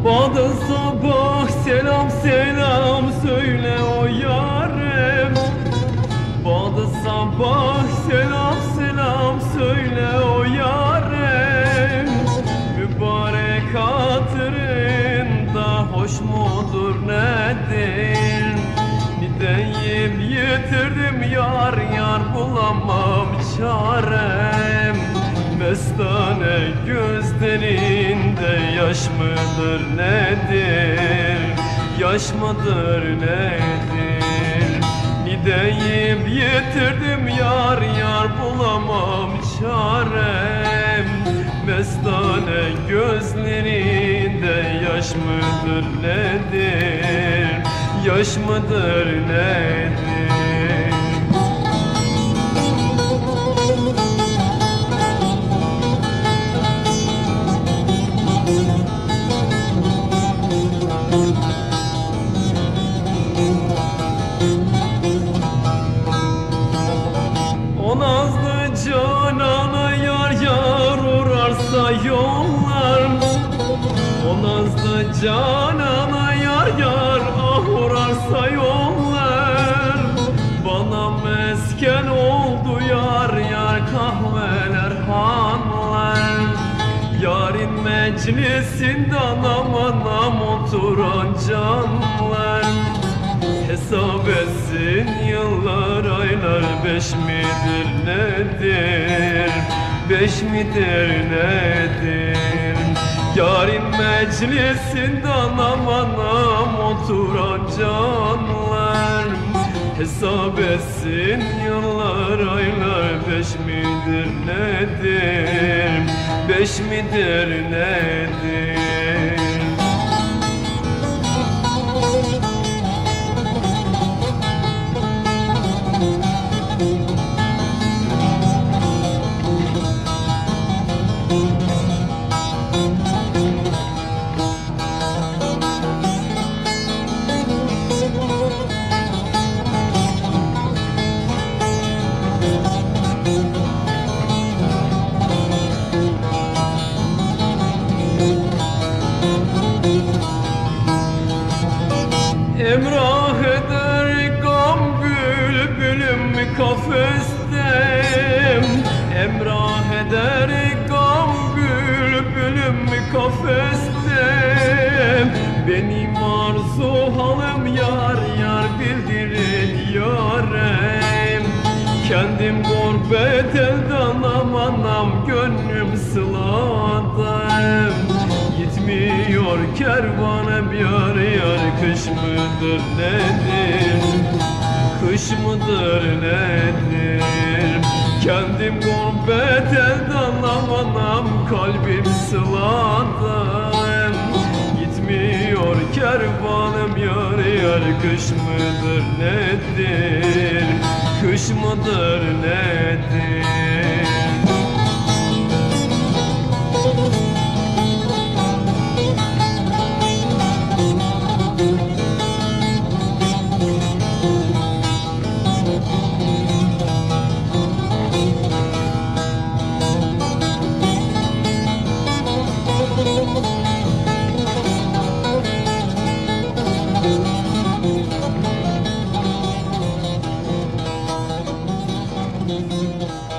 Bana sabah selam selam söyle o yarim. Bana sabah selam selam söyle o yarim. Mübarek hatırında hoş mudur nedir? Nideyim yitirdim yar yar bulamam çarem. Mestane gözlerinde yaş mıdır nedir? Yaş mıdır nedir? Nideyim yitirdim yar yar bulamam çarem. Mestane gözlerinde yaş mıdır nedir? Yaş mıdır nedir? O nazlı canana yar yar uğrarsa yollar. O nazlı canana yar yar ah uğrarsa yollar. Bana mesken oldu yar yar kahveler hanlar. Yarın meclisinde anam anam oturan canlar. Hesap etsin yıllar aylar beş midir nedir? Beş midir nedir? Yarın meclisinde anam anam oturan canlar. Hesap etsin yıllar aylar beş midir nedir? Beş midir nedir? Emrah eder gam bülbülüm kafeste. Emrah eder gam bülbülüm kafeste. Benim arzu halim yar yar bildirin yarem. Kendim gurbet elde anam anam gönlüm sıladım. Gitmiyor kervanım yar yar kış mıdır nedir? Kış mıdır nedir? Kendim gurbet elde anam anam kalbim sıladım. Gitmiyor kervanım yar yar kış mıdır nedir? Kış mıdır nedir? Müzik